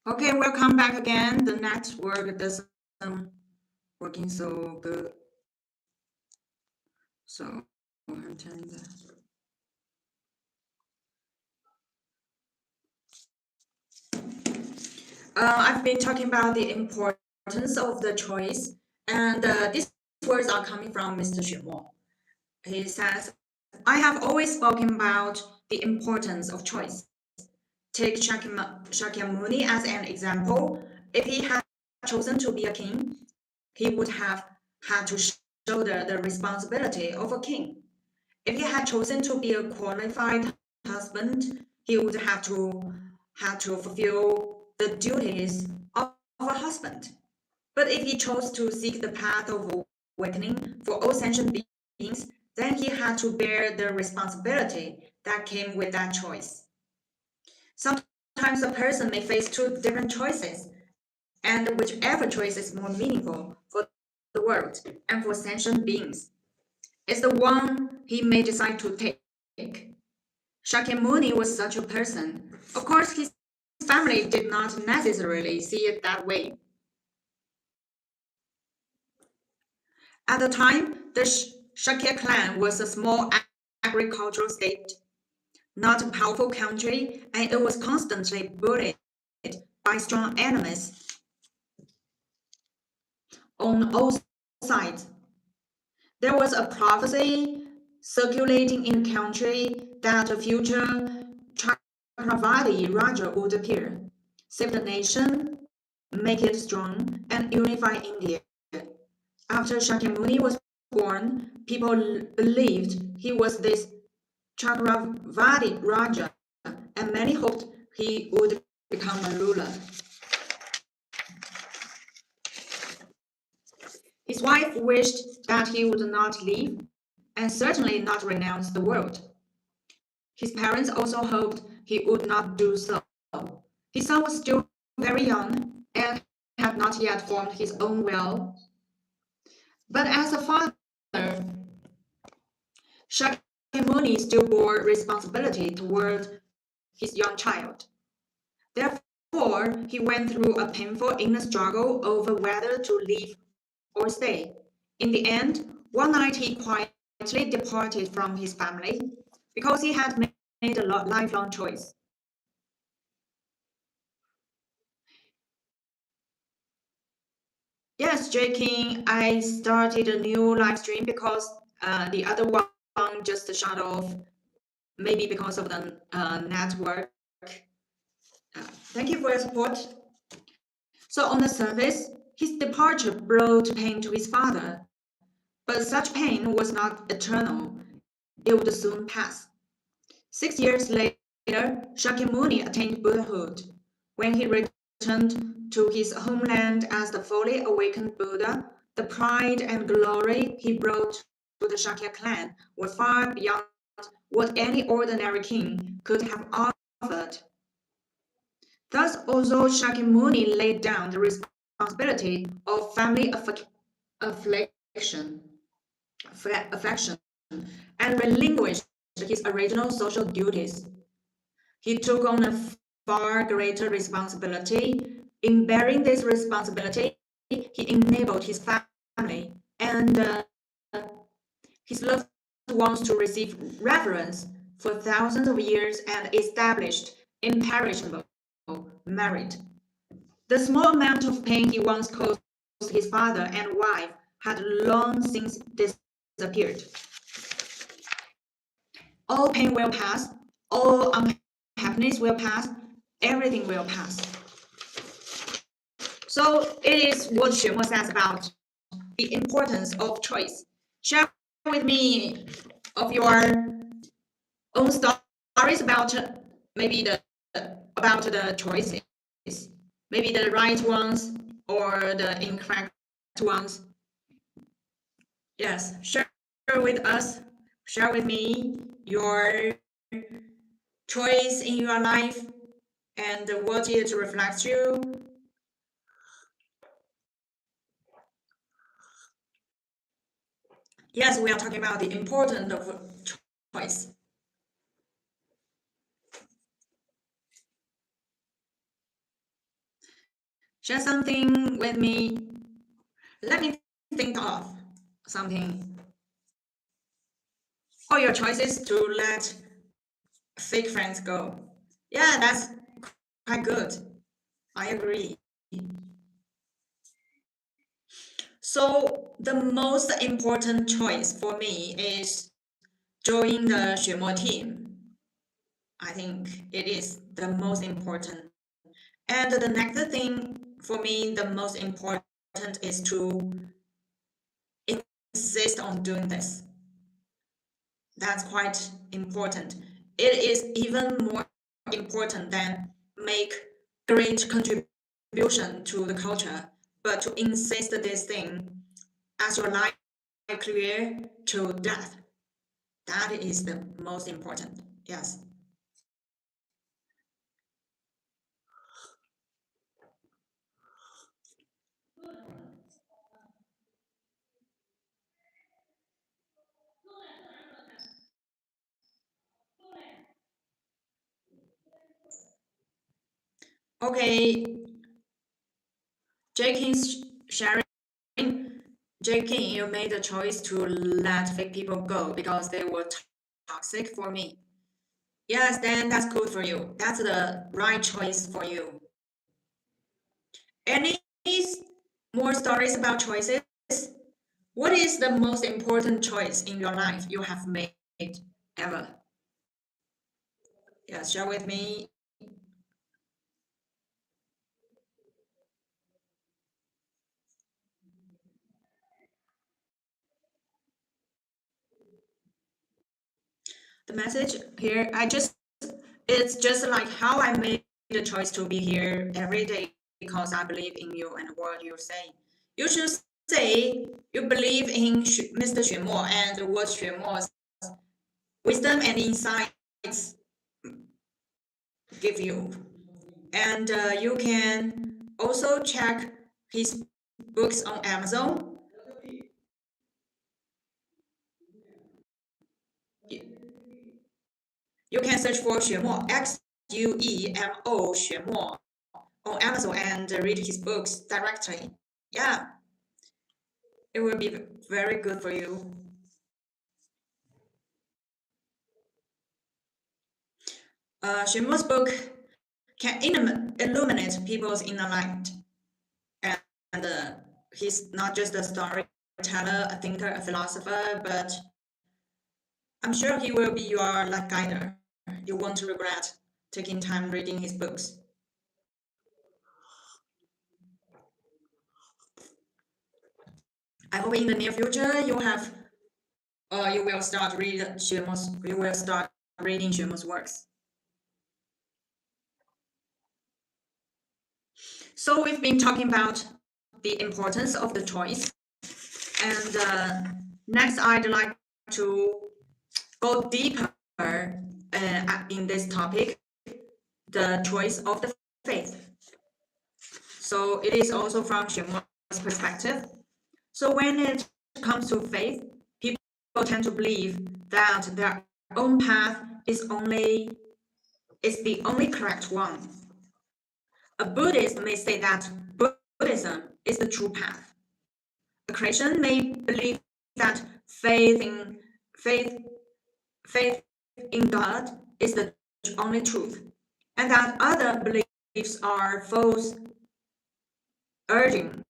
Okay, welcome back again. The network doesn't working so good. So I'm telling that. I've been talking about the importance of the choice, and these words are coming from Mr. Xuemo. He says, I have always spoken about the importance of choice. Take Shakyamuni as an example. If he had chosen to be a king, he would have had to shoulder the responsibility of a king. If he had chosen to be a qualified husband, he would have to fulfill the duties of a husband. But if he chose to seek the path of awakening for all sentient beings, then he had to bear the responsibility that came with that choice. Sometimes a person may face two different choices, and whichever choice is more meaningful for the world and for sentient beings is the one he may decide to take. Shakyamuni was such a person. Of course, his family did not necessarily see it that way. At the time, the Shakya clan was a small agricultural state, not a powerful country, and it was constantly bullied by strong enemies on all sides. There was a prophecy circulating in the country that a future Chakravati Raja would appear, save the nation, make it strong, and unify India. After Shakyamuni was born, people believed he was this Chakravati Raja, and many hoped he would become a ruler. His wife wished that he would not leave, and certainly not renounce the world. His parents also hoped he would not do so. His son was still very young and had not yet formed his own will. But as a father, Shakyamuni still bore responsibility toward his young child. Therefore, he went through a painful inner struggle over whether to leave or stay. In the end, one night he quietly departed from his family because he had made a lifelong choice. Yes, J. King, I started a new live stream because the other one just shut off, maybe because of the network. Thank you for your support. So on the surface, his departure brought pain to his father, but such pain was not eternal. It would soon pass. 6 years later, Shakyamuni attained Buddhahood. When he returned to his homeland as the fully awakened Buddha, the pride and glory he brought to the Shakya clan were far beyond what any ordinary king could have offered. Thus, although Shakyamuni laid down the responsibility of family affection, and relinquished his original social duties, he took on a far greater responsibility. In bearing this responsibility, he enabled his family and his loved ones to receive reverence for thousands of years and established imperishable merit. The small amount of pain he once caused his father and wife had long since disappeared. All pain will pass, all unhappiness will pass, everything will pass. So it is what Xuemo says about the importance of choice. Share with me of your own stories about maybe the choices, maybe the right ones or the incorrect ones. Yes, share with us, share with me your choice in your life and what it reflects you. Yes, we are talking about the importance of choice. Share something with me. Let me think of something. Or your choice is to let fake friends go. Yeah, that's quite good. I agree. So the most important choice for me is join the Xuemo team. I think it is the most important. And the next thing for me, the most important is to insist on doing this. That's quite important. It is even more important than make great contribution to the culture, but to insist this thing as your life career to death. That is the most important. Yes. Okay, Jakin's sharing. Jakin, you made the choice to let fake people go because they were toxic for me. Yes, then that's good for you. That's the right choice for you. Any more stories about choices? What is the most important choice in your life you have made ever? Yes, share with me. The message here, it's just like how I made the choice to be here every day because I believe in you and what you say. You should say you believe in Mr. Xuemo and what Xuemo's wisdom and insights give you. And you can also check his books on Amazon. You can search for Xuemo, Xuemo, Xuemo on Amazon and read his books directly. Yeah, it will be very good for you. Xuemo's book can illuminate people's inner light. And he's not just a storyteller, a thinker, a philosopher, but I'm sure he will be your life guider. You won't regret taking time reading his books. I hope in the near future you will start reading Xuemo's works. So we've been talking about the importance of the choice, and next I'd like to go deeper in this topic, the choice of the faith. So it is also from Xuemo's perspective. So when it comes to faith, people tend to believe that their own path is the only correct one. A Buddhist may say that Buddhism is the true path. A Christian may believe that faith faith in God is the only truth, and that other beliefs are false urging.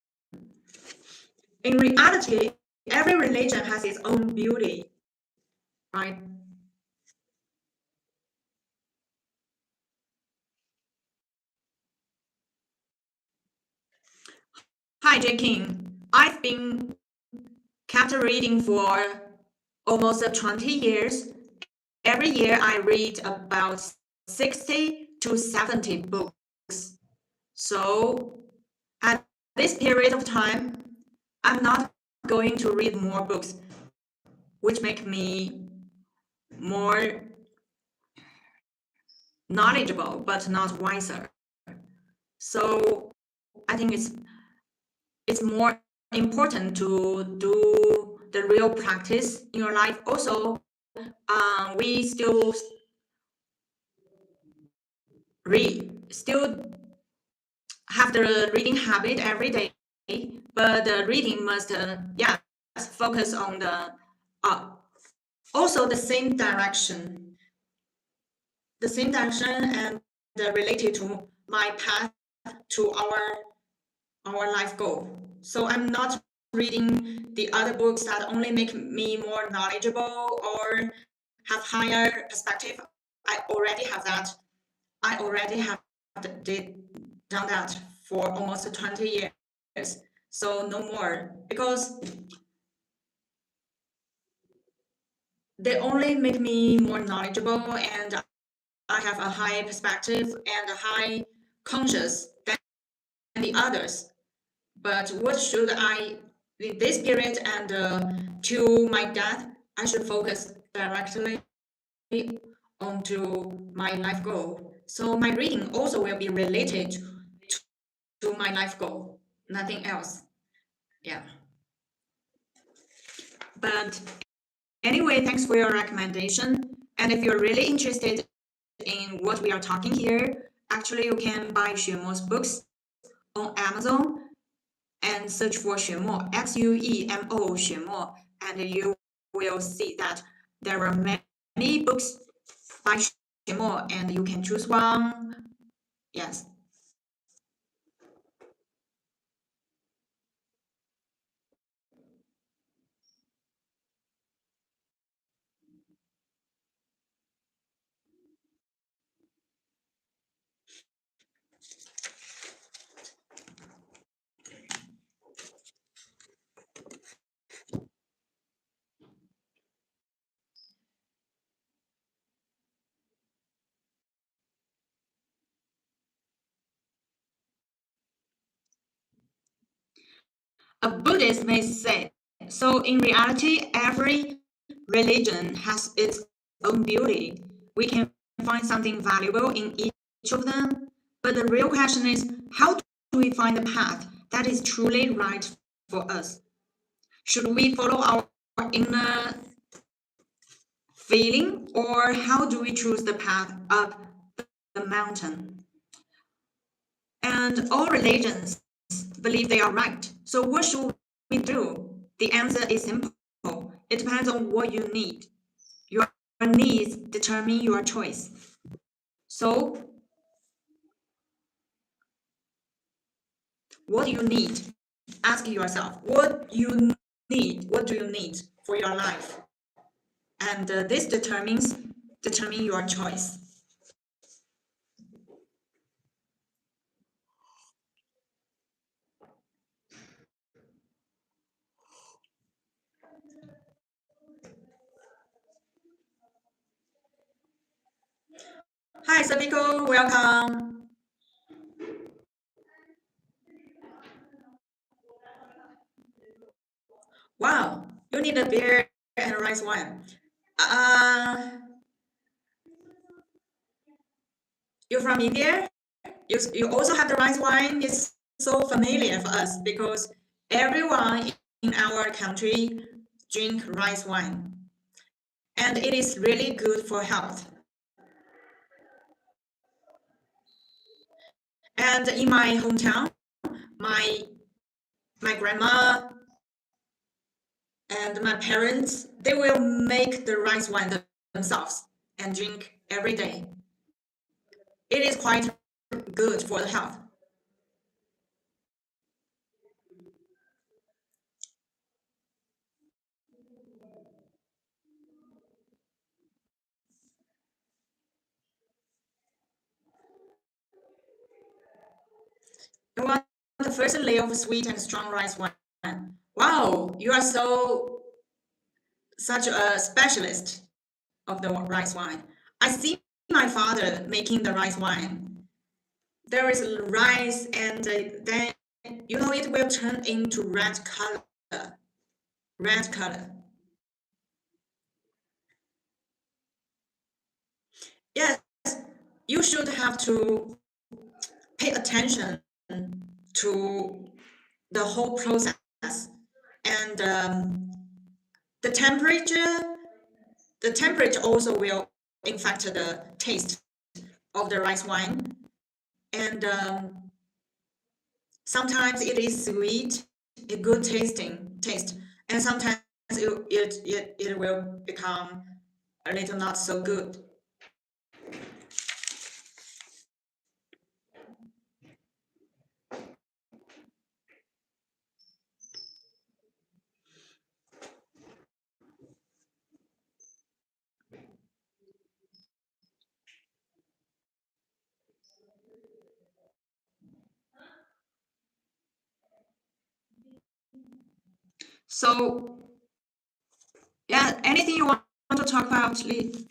In reality, every religion has its own beauty, right? Hi, J. King. I've been kept reading for almost 20 years. Every year I read about 60 to 70 books. So at this period of time, I'm not going to read more books, which make me more knowledgeable but not wiser. So I think it's more important to do the real practice in your life. Also, we still have the reading habit every day, but the reading must focus on the also the same direction and related to my path to our life goal. So I'm not reading the other books that only make me more knowledgeable or have higher perspective. I already have that. I already have done that for almost 20 years. So no more, because they only make me more knowledgeable, and I have a high perspective and a high conscious than the others. But what should I, in this period and to my death, I should focus directly onto my life goal. So my reading also will be related to my life goal, nothing else. Yeah. But anyway, thanks for your recommendation. And if you're really interested in what we are talking here, actually you can buy Xuemo's books on Amazon and search for Xuemo, Xuemo, Xuemo, and you will see that there are many books by Xuemo, and you can choose one. Yes. A Buddhist may say, so in reality, every religion has its own beauty. We can find something valuable in each of them, but the real question is, how do we find the path that is truly right for us? Should we follow our inner feeling, or how do we choose the path up the mountain? And all religions believe they are right. So what should we do? The answer is simple. It depends on what you need. Your needs determine your choice. So what do you need? Ask yourself, what do you need for your life? And this determine your choice. Hi, Sabiko, welcome. Wow, you need a beer and rice wine. Uh, you're from India? You also have the rice wine. It's so familiar for us because everyone in our country drink rice wine, and it is really good for health. And in my hometown, my my grandma and my parents, they will make the rice wine themselves and drink every day. It is quite good for the health. You want the first layer of sweet and strong rice wine. Wow, you are such a specialist of the rice wine. I see my father making the rice wine. There is rice, and then it will turn into red color. Red color. Yes, you should have to pay attention to the whole process, and the temperature. The temperature also will affect the taste of the rice wine, and Sometimes it is sweet, a good taste, and sometimes it will become a little not so good. So, yeah, anything you want to talk about, Lee?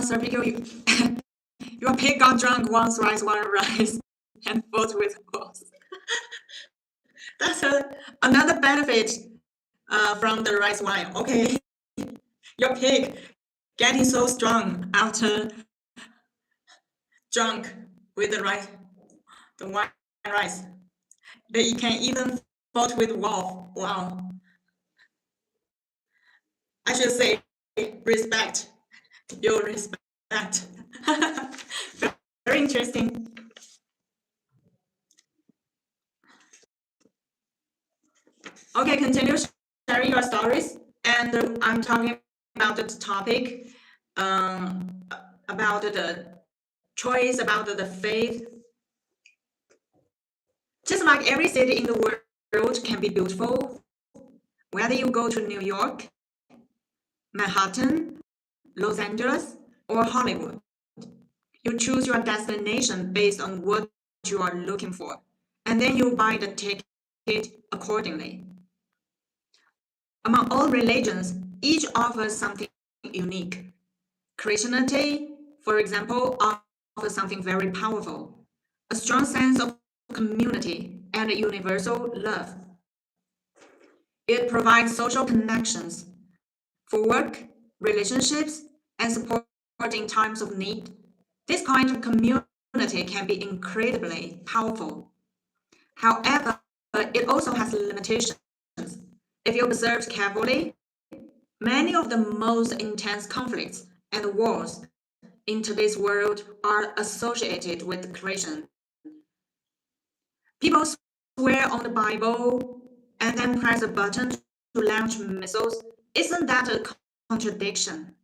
Sir Pico, your pig got drunk once one rice, and fought with horse. That's another benefit from the rice wine. Okay, your pig getting so strong after drunk with the wine rice. They can even fought with wolf. Wow, I should say respect. Your respect. Very interesting. Okay, continue sharing your stories. And I'm talking about the topic um, about the choice, about the faith. Just like every city in the world can be beautiful, whether you go to New York, Manhattan, Los Angeles, or Hollywood, you choose your destination based on what you are looking for, and then you buy the ticket accordingly. Among all religions, each offers something unique. Christianity, for example, offers something very powerful, a strong sense of community and universal love. It provides social connections for work, relationships, and support in times of need. This kind of community can be incredibly powerful. However, it also has limitations. If you observe carefully, many of the most intense conflicts and wars in today's world are associated with creation. People swear on the Bible and then press a button to launch missiles. Isn't that a contradiction?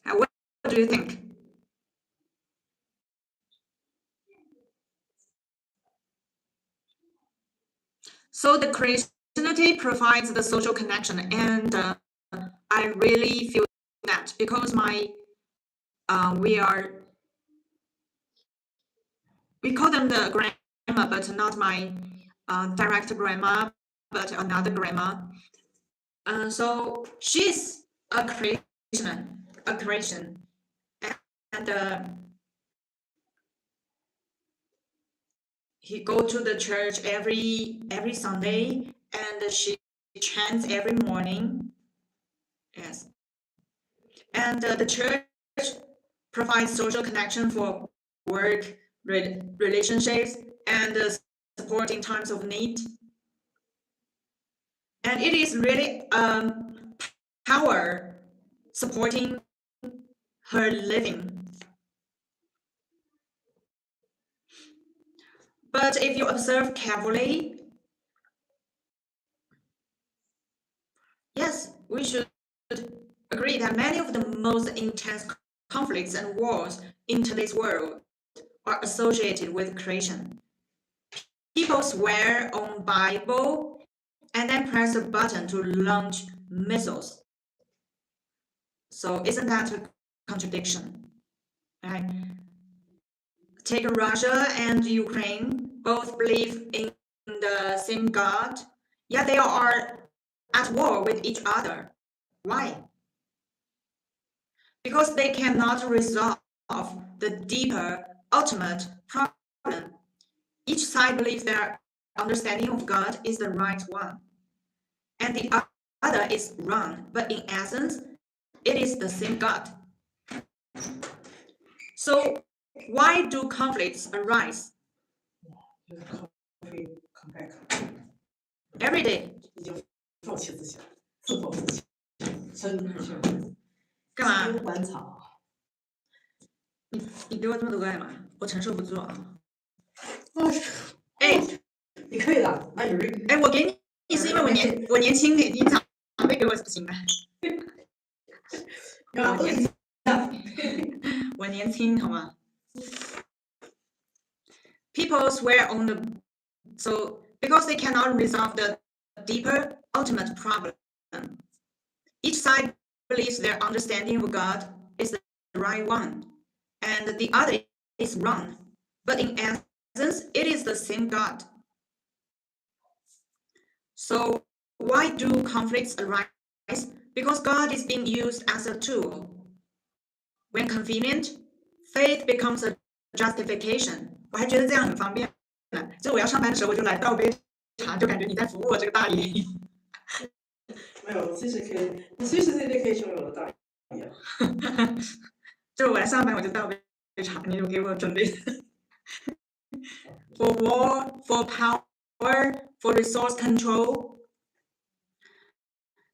What do you think? So the Christianity provides the social connection, and I really feel that because my we call them the grandma, but not my direct grandma, but another grandma. So she's a Christian, and he go to the church every Sunday, and she chants every morning. Yes, and the church provides social connection for work, relationships, and support in times of need. And it is really power supporting her living. But if you observe carefully, yes, we should agree that many of the most intense conflicts and wars in today's world are associated with creation. People swear on Bible and then press a button to launch missiles. So isn't that a contradiction? Right? Take Russia and Ukraine, both believe in the same God, yet they are at war with each other. Why? Because they cannot resolve the deeper, ultimate problem. Each side believes their understanding of God is the right one, and the other is wrong, but in essence, it is the same God. So, why do conflicts arise? Every day. 干嘛？你给我这么多个爱嘛，我承受不住啊！哎，你可以的，那有人哎，我给你是因为我年轻，你长辈给我是不行的。我年轻好吗？People swear on the so because they cannot resolve the deeper ultimate problem. Each side believes their understanding of God is the right one, and the other is wrong. But in essence, it is the same God. So why do conflicts arise? Because God is being used as a tool. When convenient, faith becomes a justification. 我还觉得这样很方便呢。就我要上班的时候，我就来倒杯茶，就感觉你在服务我这个大爷。没有，其实可以，你随时随地可以成为我的大爷。就是我来上班，我就倒杯茶，你就给我准备。For war, for power, for resource control.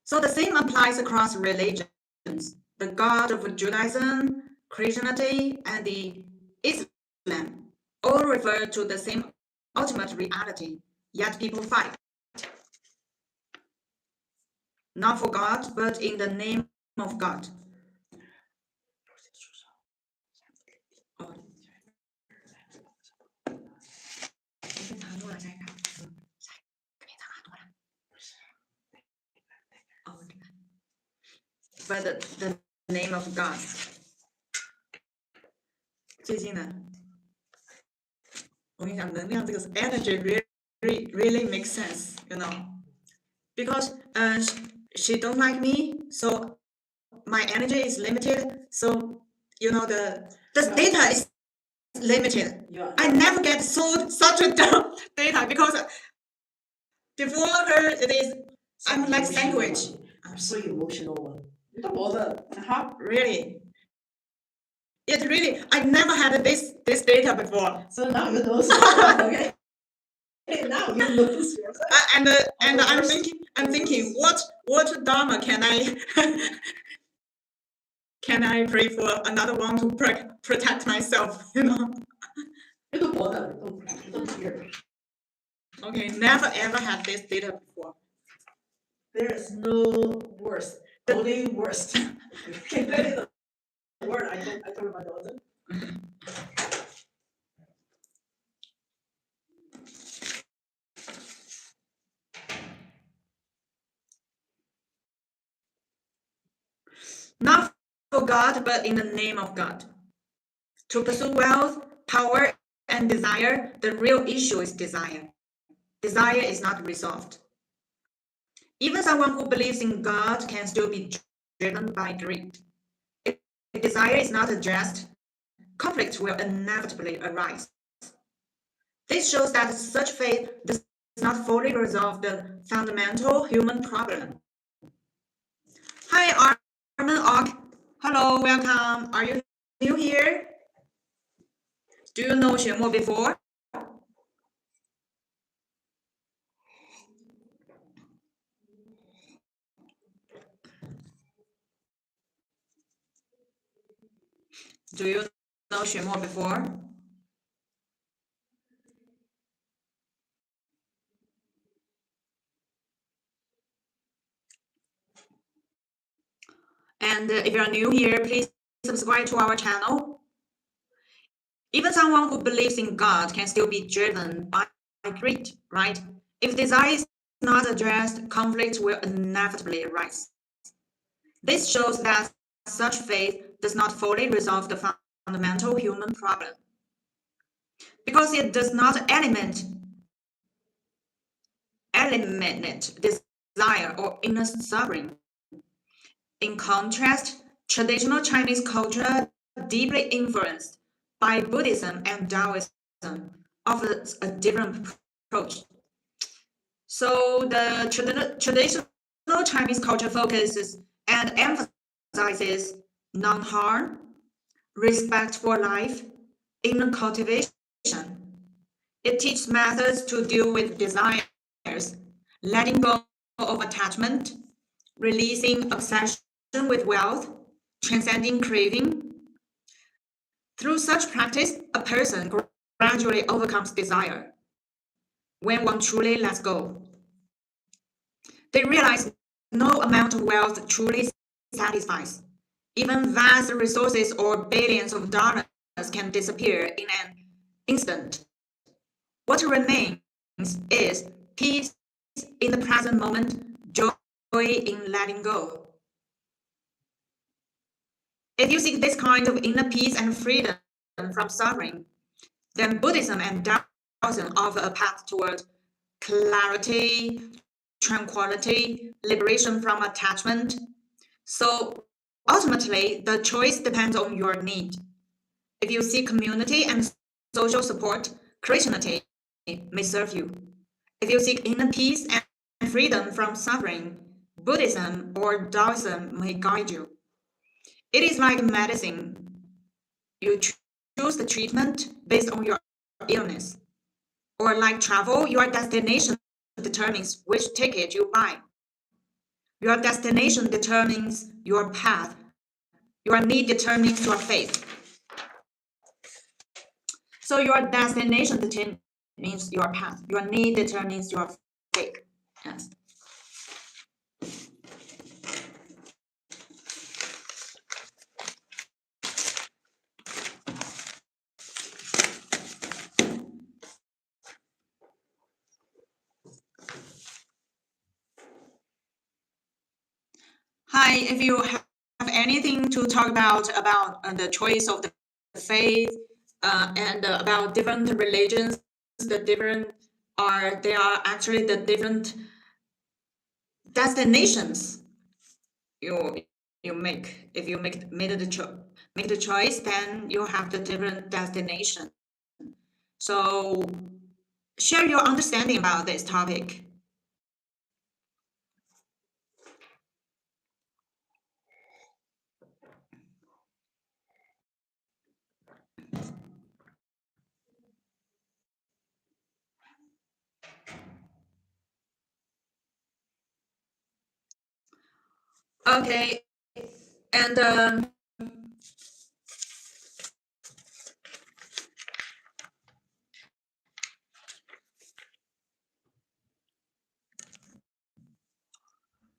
So the same applies across religions. The God of Judaism, Christianity, and the Islam all refer to the same ultimate reality, yet people fight. Not for God, but in the name of God. ，but the name of God. 最近呢，我跟你讲，能量这个 energy really makes sense, you know, because she don't like me, so my energy is limited. So you know the data is limited. Yeah. I never get sold such a data because before her it is I'm like sandwich. I'm so emotional one. You don't bother. Really. It really, I never had this data before. So now you know. Okay. Now you know this. And I'm thinking, what dharma can I can I pray for another one to protect myself? You know. You don't bother. Don't care. Okay, never ever had this data before. There is no worst. Only worst. Okay, that is the word I told my daughter. Not for God, but in the name of God. To pursue wealth, power, and desire, the real issue is desire. Desire is not resolved. Even someone who believes in God can still be driven by greed. If desire is not addressed, conflict will inevitably arise. This shows that such faith does not fully resolve the fundamental human problem. Hi, Armin Ok. Hello, welcome. Are you new here? Do you know Xuemo before? Do you know Xuemo before? And if you're new here, please subscribe to our channel. Even someone who believes in God can still be driven by greed, right? If desire is not addressed, conflict will inevitably arise. This shows that such faith does not fully resolve the fundamental human problem, because it does not eliminate desire or inner suffering. In contrast, traditional Chinese culture, deeply influenced by Buddhism and Taoism, offers a different approach. So the traditional Chinese culture focuses and emphasizes non-harm, respect for life, inner cultivation. It teaches methods to deal with desires, letting go of attachment, releasing obsession with wealth, transcending craving, Through such practice, a person gradually overcomes desire. When one truly lets go, they realize no amount of wealth truly satisfies. Even vast resources or billions of dollars can disappear in an instant. What remains is peace in the present moment, joy in letting go. If you seek this kind of inner peace and freedom from suffering, then Buddhism and Taoism offer a path toward clarity, tranquility, liberation from attachment. So ultimately, the choice depends on your need. If you seek community and social support, Christianity may serve you. If you seek inner peace and freedom from suffering, Buddhism or Taoism may guide you. It is like medicine. You choose the treatment based on your illness. Or like travel, your destination determines which ticket you buy. Your destination determines your path. Your need determines your faith. So your destination determines your path. Your need determines your faith. Yes. Hi, if you have anything to talk about the choice of the faith and about different religions, they are actually the different destinations you you make. If you make the choice, then you have the different destination. So share your understanding about this topic. Okay, and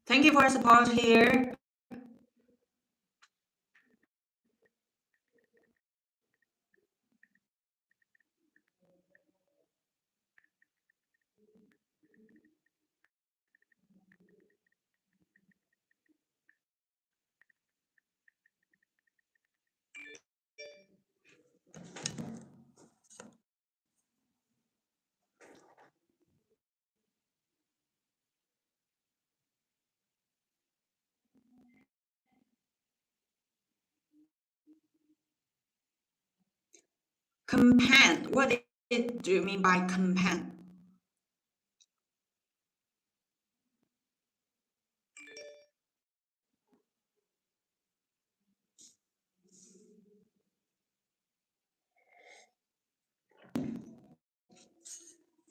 thank you for your support here. Compan. Do you mean by compan?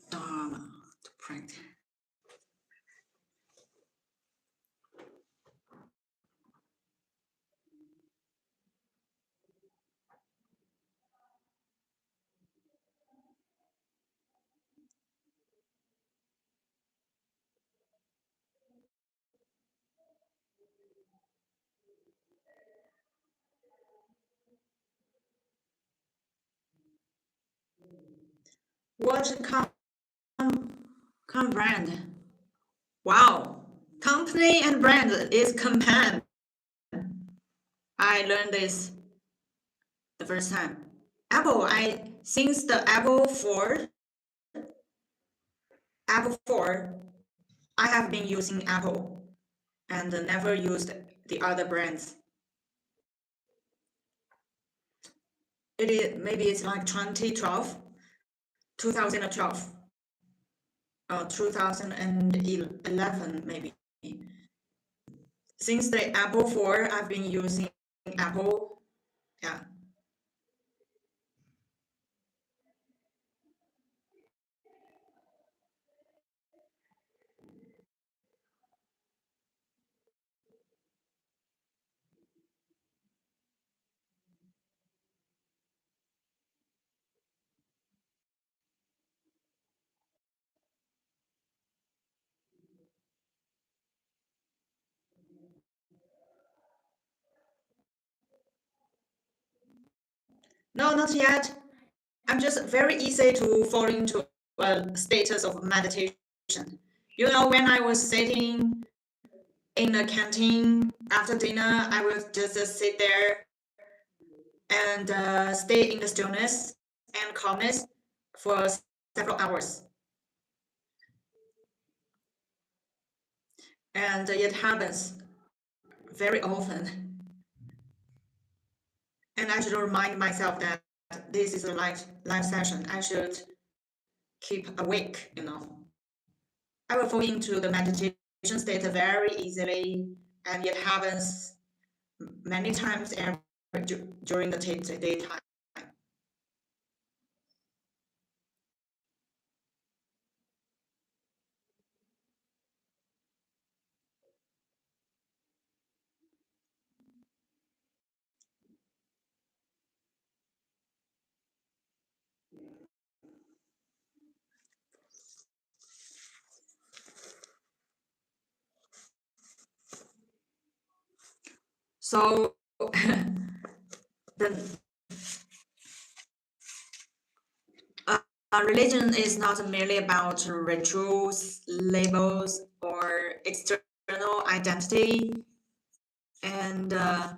Dharma to practice. What brand? Wow, company and brand is compan. I learned this the first time. Apple. Since the Apple 4, I have been using Apple and never used the other brands. Maybe it's like 2012, 2012, or 2011 maybe. Since the Apple 4, I've been using Apple. Yeah. No, not yet. I'm just very easy to fall into a status of meditation. You know, when I was sitting in the canteen after dinner, I will just sit there and stay in the stillness and calmness for several hours. And it happens very often. And I should remind myself that this is a live session. I should keep awake, you know. I will fall into the meditation state very easily, and it happens many times during the daytime. So the religion is not merely about rituals, labels, or external identity. And there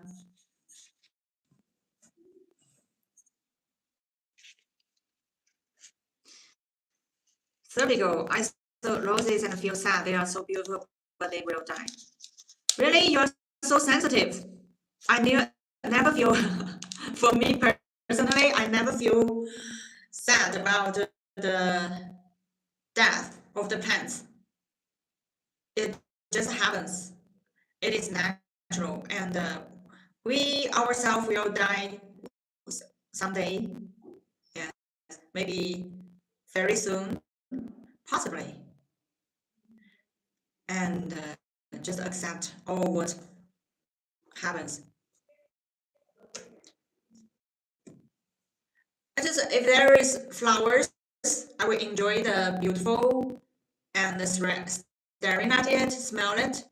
we go. I saw roses and feel sad. They are so beautiful, but they will die. Really, you're so sensitive. Never feel, for me personally, I never feel sad about the death of the plants. It just happens. It is natural, and we ourselves will die someday. Yes, maybe very soon, possibly, and just accept all what happens. If there is flowers, I will enjoy the beautiful and staring at it, smell it.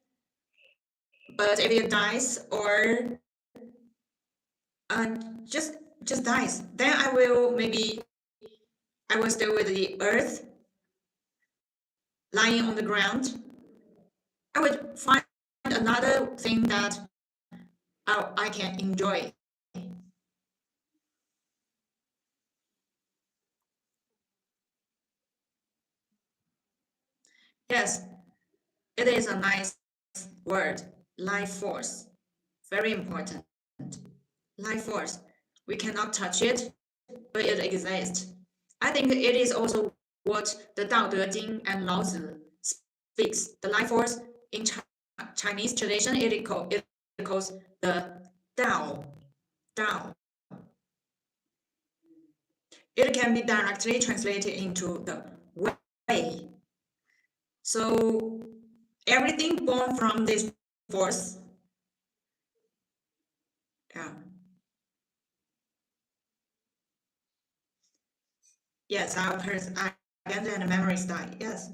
But if it dies or uh, just just dies, then I will stay with the earth lying on the ground. I would find another thing that I can enjoy. Yes, it is a nice word, life force. Very important. Life force. We cannot touch it, but it exists. I think it is also what the Tao Te Ching and Lao Tzu speaks. The life force in Chinese tradition, it calls the Tao. Tao. It can be directly translated into the way. So everything born from this force, yeah. Yes, our identity and memory style. Yes.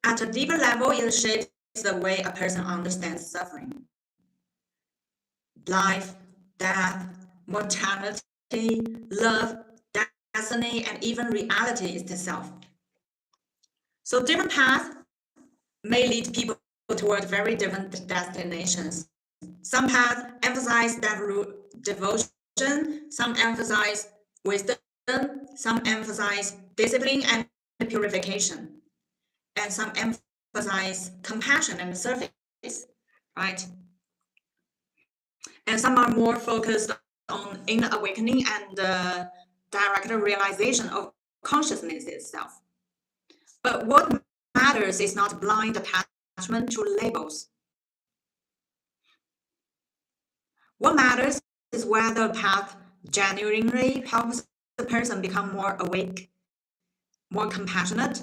At a deeper level, it shapes the way a person understands suffering, life, death, mortality, love, destiny, and even reality itself. So different paths may lead people toward very different destinations. Some paths emphasize devotion, some emphasize wisdom, some emphasize discipline and purification, and some emphasize compassion and service, right? And some are more focused on inner awakening and direct realization of consciousness itself. But what matters is not blind attachment to labels. What matters is whether the path genuinely helps the person become more awake, more compassionate,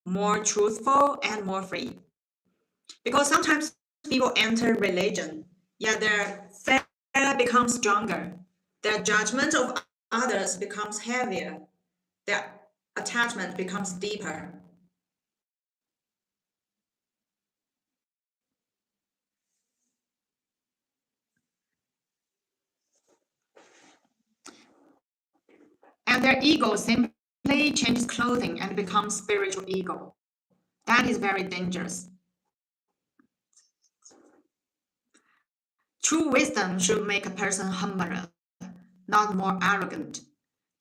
more truthful, and more free. Because sometimes people enter religion, yet their faith becomes stronger, their judgment of others becomes heavier, their attachment becomes deeper. And their ego simply changes clothing and becomes spiritual ego. That is very dangerous. True wisdom should make a person humbler, not more arrogant.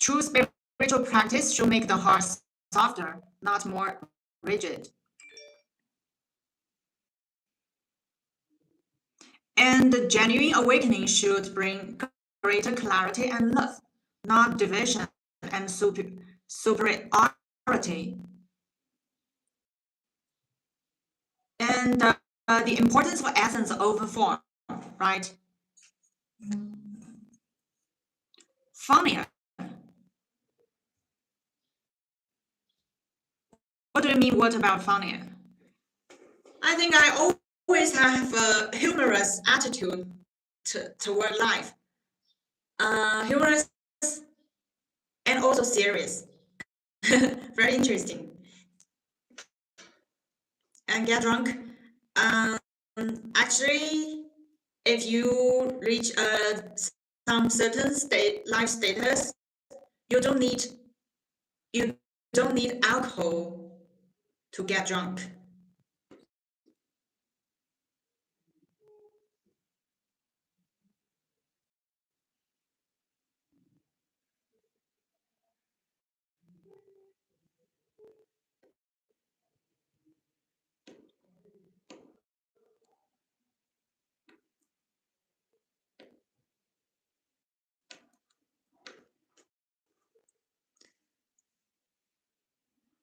True spiritual practice should make the heart softer, not more rigid. And the genuine awakening should bring greater clarity and love, not division and superiority. And the importance of essence over form, right? Funnier. What do you mean, what about funnier? I think I always have a humorous attitude toward life. Humorous and also serious. Very interesting. And get drunk. Um, Actually, if you reach some certain life status, you don't need you don't need alcohol to get drunk.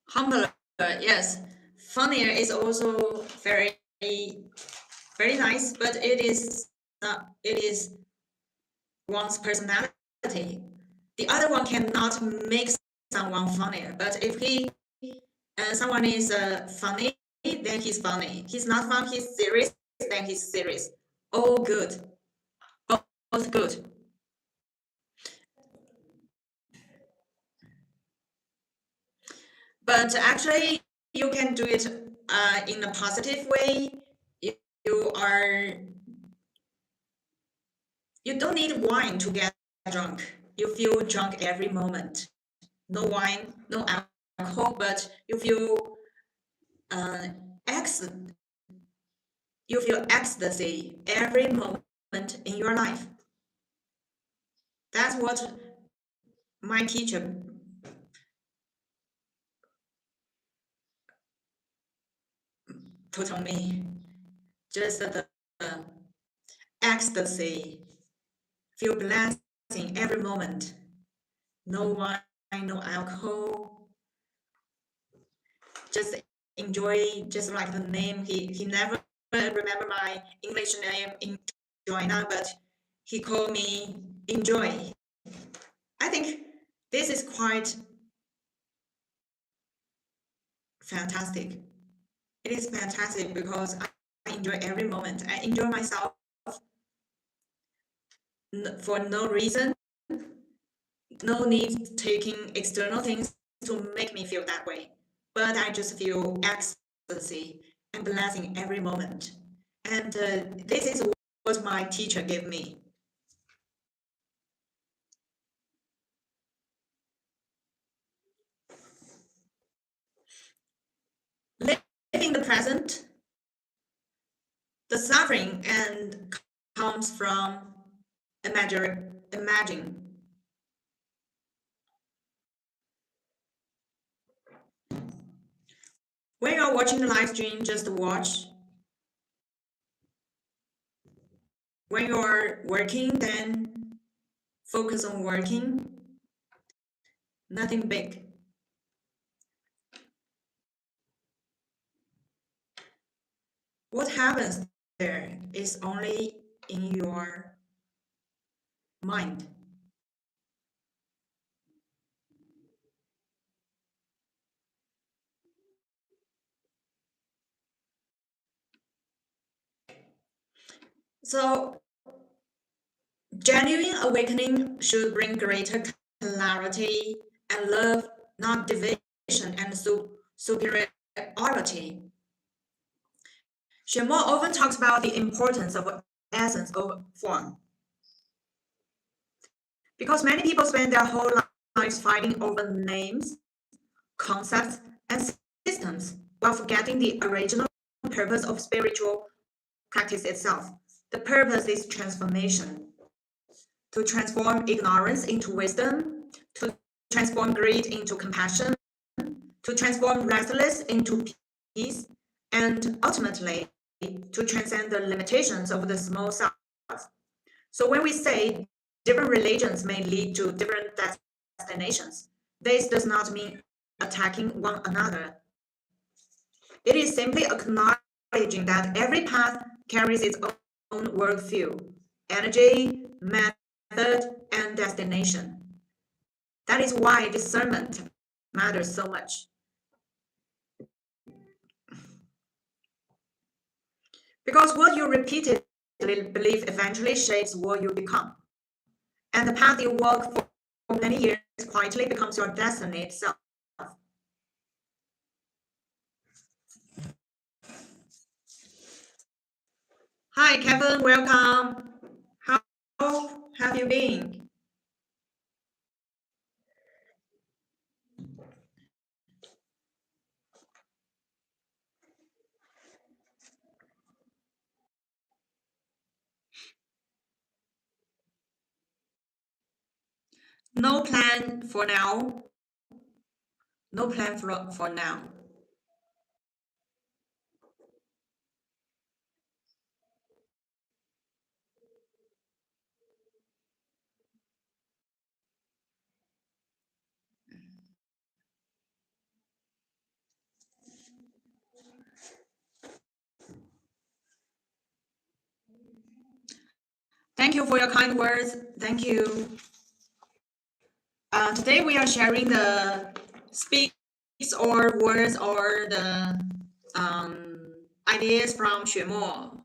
Humbler, yes. Funnier is also very nice, but it is one's personality. The other one cannot make someone funnier. But if someone is funny, then he's funny. He's not fun, he's serious, then he's serious. All good, both good. But actually, you can do it in a positive way. You, you are you don't need wine to get drunk. You feel drunk every moment. No wine, no alcohol, but uh, ex- you feel ecstasy every moment in your life. That's what my teacher taught me. Just the ecstasy, feel blessing every moment. No wine, no alcohol. Just enjoy, just like the name. He never remember my English name in China, but he called me Enjoy. I think this is quite fantastic. It is fantastic because I enjoy every moment. I enjoy myself for no reason, no need taking external things to make me feel that way. But I just feel ecstasy and blessing every moment. And this is what my teacher gave me. Living the present, the suffering and comes from imagine. When you're watching the live stream, just watch. When you're working, then focus on working. Nothing big. What happens there is only in your mind. So, genuine awakening should bring greater clarity and love, not division and superiority. Xuemo often talks about the importance of essence over form. Because many people spend their whole lives fighting over names, concepts, and systems while forgetting the original purpose of spiritual practice itself. The purpose is transformation, to transform ignorance into wisdom, to transform greed into compassion, to transform restlessness into peace, and ultimately to transcend the limitations of the small self. So when we say different religions may lead to different destinations, this does not mean attacking one another. It is simply acknowledging that every path carries its own worldview, energy, method, and destination. That is why discernment matters so much. Because what you repeatedly believe eventually shapes what you become. And the path you walk for many years quietly becomes your destiny itself. Hi, Kevin, welcome. How have you been? No plan for now. No plan for now. Thank you for your kind words. Thank you. Today we are sharing the speaks or words or the ideas from Xuemo.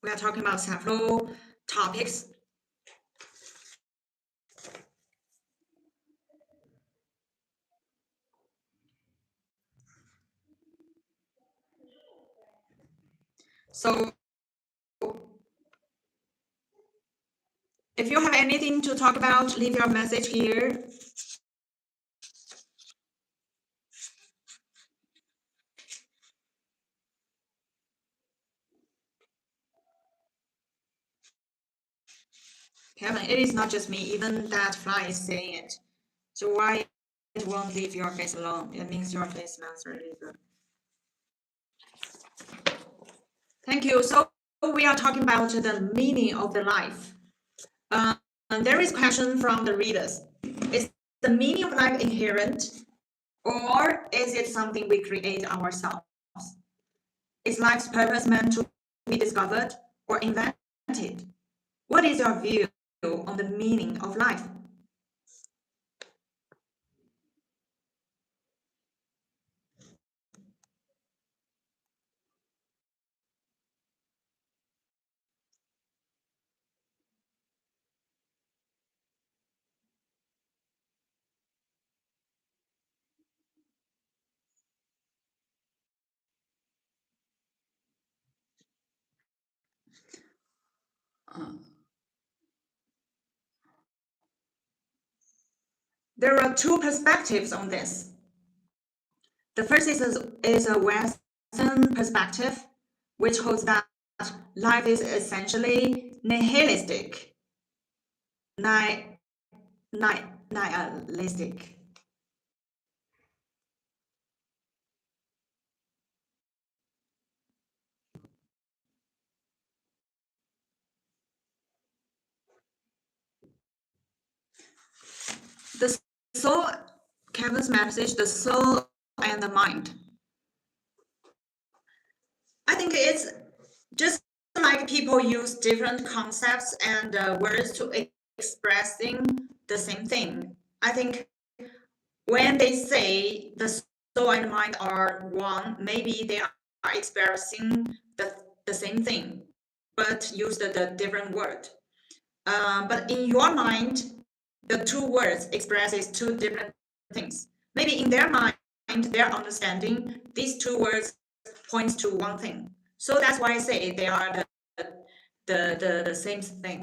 We are talking about several topics. So if you have anything to talk about, leave your message here. Kevin, it is not just me, even that fly is saying it. So why it won't leave your face alone? It means your face smells really good. Thank you. So we are talking about the meaning of the life. And there is a question from the readers. Is the meaning of life inherent, or is it something we create ourselves? Is life's purpose meant to be discovered or invented? What is your view on the meaning of life? Uh, there are two perspectives on this. The first is a Western perspective, which holds that life is essentially nihilistic, nihilistic. The soul, Kevin's message, the soul and the mind. I think it's just like people use different concepts and words to expressing the same thing. I think when they say the soul and mind are one, maybe they are expressing the same thing. but used the different word. But in your mind, the two words expresses two different things. Maybe in their mind, their understanding, these two words points to one thing. So that's why I say they are the same thing,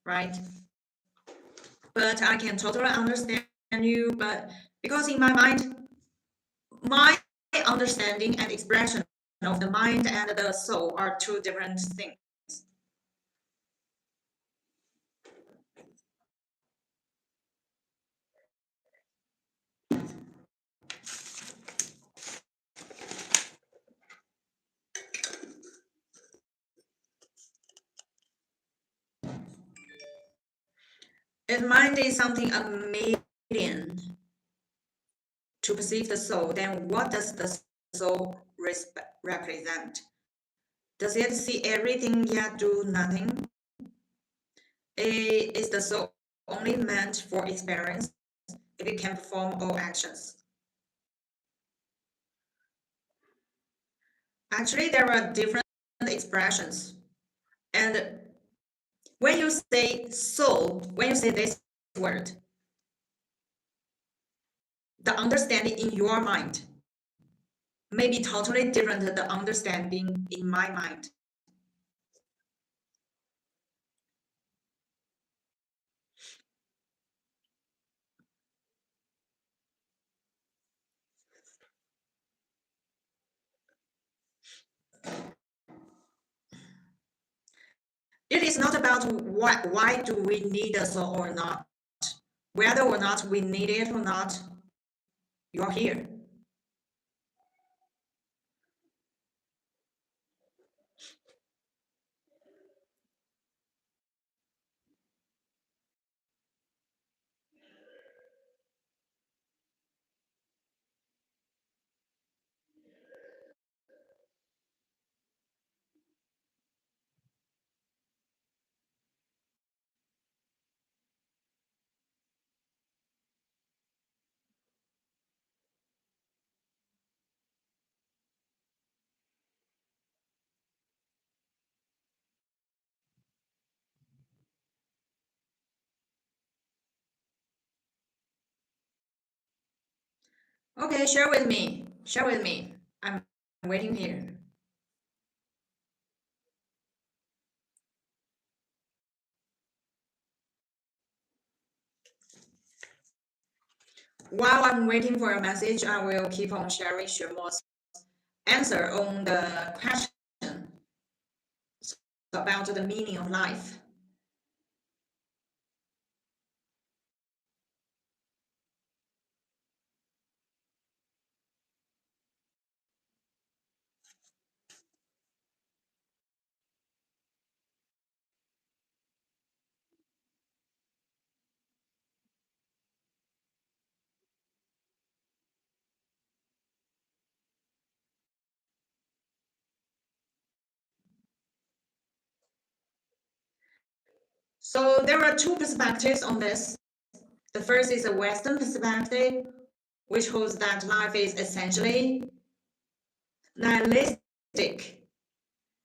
right? But I can totally understand you, but because in my mind, my understanding and expression of the mind and the soul are two different things. If mind is something a medium to perceive the soul, then what does the soul represent? Does it see everything yet do nothing? Is the soul only meant for experience if it can perform all actions? Actually, there are different expressions. And when you say soul, when you say this word, the understanding in your mind may be totally different than the understanding in my mind. It is not about why do we need a soul or not. Whether or not we need it or not, you're here. Okay, share with me. Share with me. I'm waiting here. While I'm waiting for a message, I will keep on sharing Xuemo's answer on the question about the meaning of life. So there are two perspectives on this. The first is a Western perspective, which holds that life is essentially nihilistic.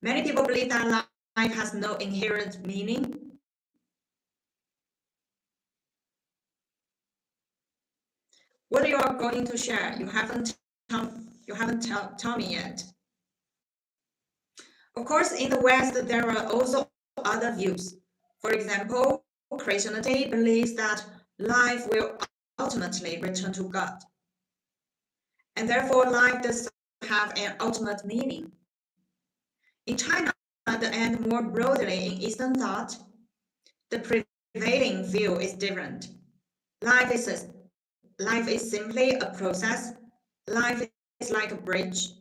Many people believe that life has no inherent meaning. What you are going to share? You haven't told me yet. Of course, in the West, there are also other views. For example, Christianity believes that life will ultimately return to God, and therefore life does have an ultimate meaning. In China, and more broadly in Eastern thought, the prevailing view is different. Life is simply a process. Life is like a bridge.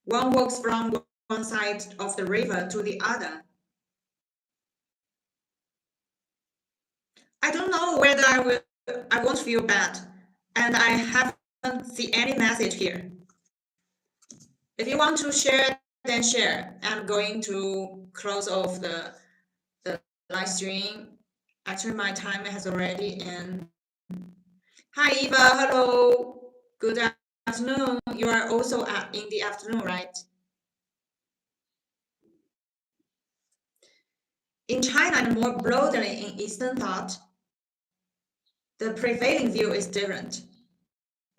One walks from one side of the river to the other. I don't know whether I won't feel bad, and I haven't seen any message here. If you want to share, then share. I'm going to close off the live stream. Actually, my time has already ended. Hi, Eva. Hello. Good afternoon. You are also in the afternoon, right? In China and more broadly in Eastern thought, the prevailing view is different.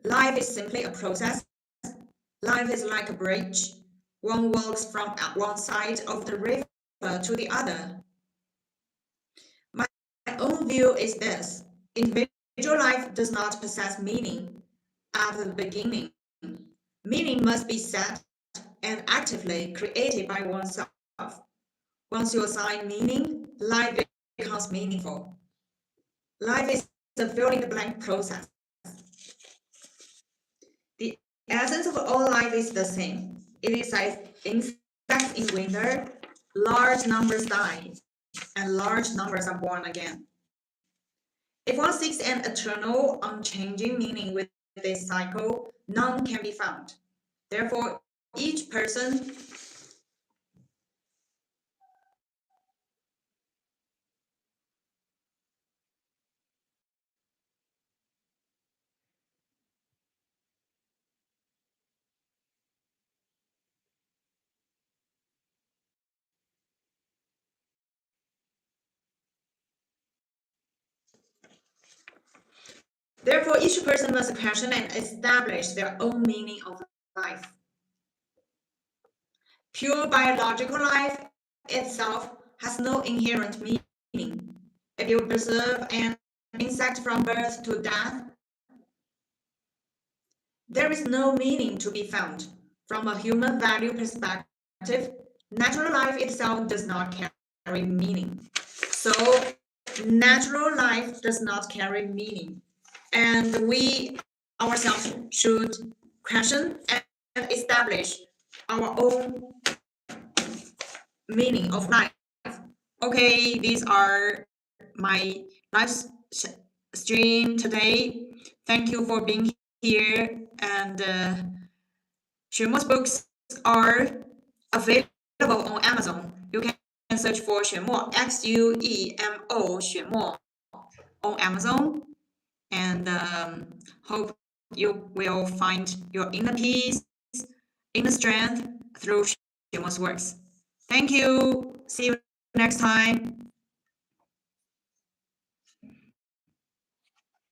Life is simply a process. Life is like a bridge. One walks from one side of the river to the other. My own view is this: individual life does not possess meaning at the beginning. Meaning must be set and actively created by oneself. Once you assign meaning, life becomes meaningful. Life is a fill in the blank process. The essence of all life is the same. It is as insects in winter, large numbers die, and large numbers are born again. If one seeks an eternal, unchanging meaning with this cycle, none can be found. Therefore, each person Therefore, each person must question and establish their own meaning of life. Pure biological life itself has no inherent meaning. If you observe an insect from birth to death, there is no meaning to be found. From a human value perspective, natural life itself does not carry meaning. So, natural life does not carry meaning. And we ourselves should question and establish our own meaning of life. Okay, these are my live stream today. Thank you for being here. And Xuemo's books are available on Amazon. You can search for Xuemo, Xuemo, Xuemo on Amazon. And hope you will find your inner peace, inner strength through Xuemo's works. Thank you. See you next time.